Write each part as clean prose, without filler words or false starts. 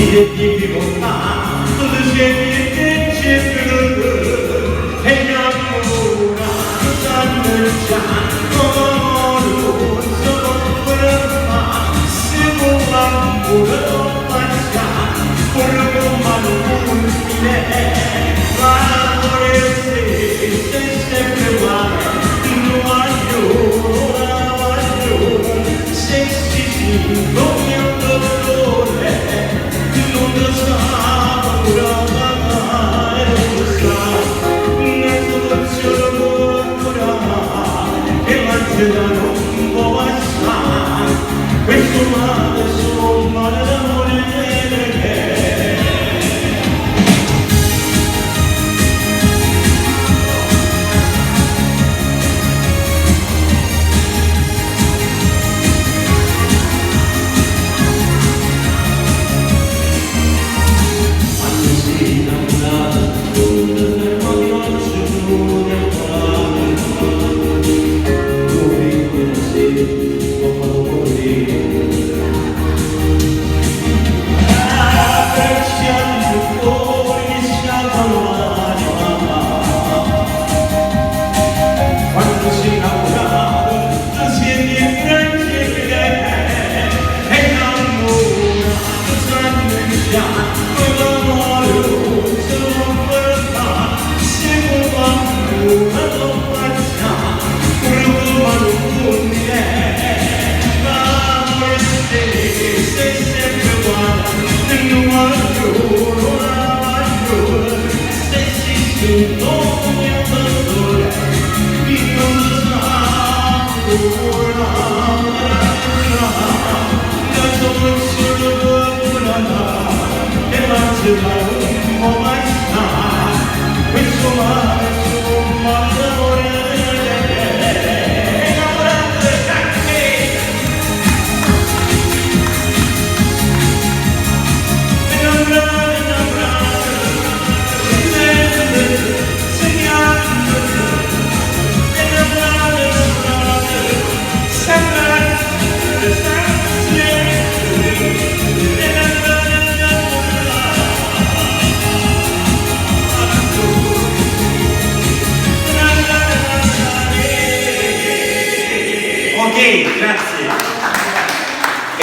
이제 difficoltà tu scegli che c'è più e natura sanno già come sono ferma se vuoi pure non faccia pure come non l'amore se sempre uguale non voglio se si come un dolore non lo sa curare non lo sa né soluzione curare e l'angela non può passare questo male solo un male d'amore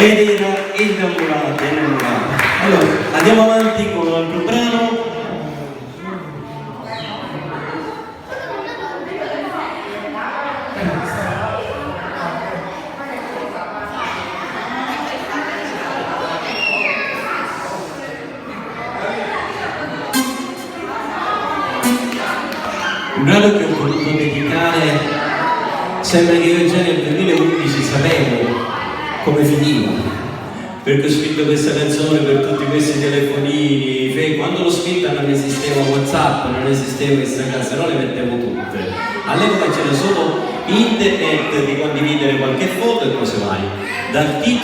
ed era innamorata. Allora, andiamo avanti con un altro brano. Un brano che ho voluto dedicare, sembra che io già nel 2011 sapevo come finiva, perché ho scritto questa canzone per tutti questi telefonini, quando l'ho scritta non esisteva WhatsApp, non esisteva Instagram, se no le mettevo tutte. All'epoca c'era solo internet di condividere qualche foto e cose varie. Il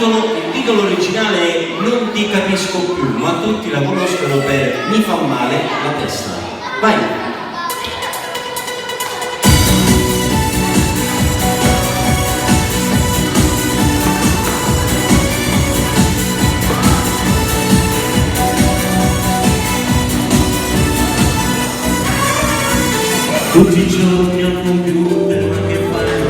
titolo originale è Non ti capisco più, ma tutti la conoscono per Mi fa male la testa. Vai! Tutti i giorni al computer, ma che faccio?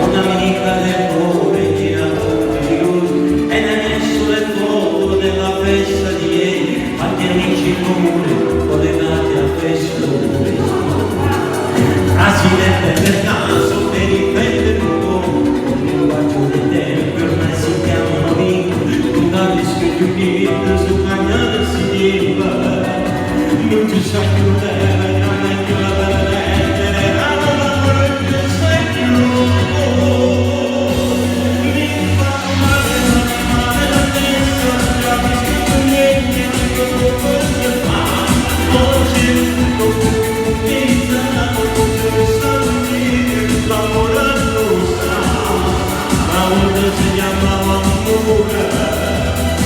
Un'amica del cuore gira tutti i giorni e ne ha messo le foto della festa di ieri, tanti amici in comune collegati a Facebook. Frasi dette per caso per riflettere un po', un linguaggio del tempo, ormai si chiamano amici, tu dai scritto unito su cagnale si diva, non ci sa più bene. Si chiamava amore,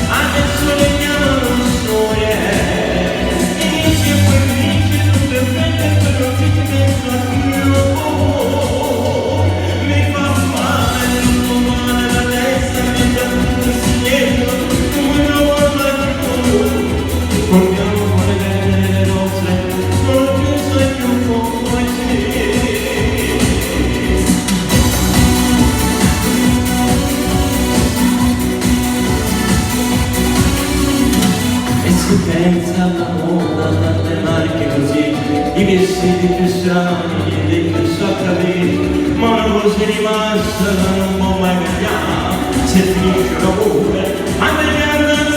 adesso le chiamano storie, e inizia per vincere. Si pensa alla moda, tante marche così, i vestiti più strani e dei più sacrati, ma una cosa è rimasta che non può mai cambiare, se finisce l'amore, a me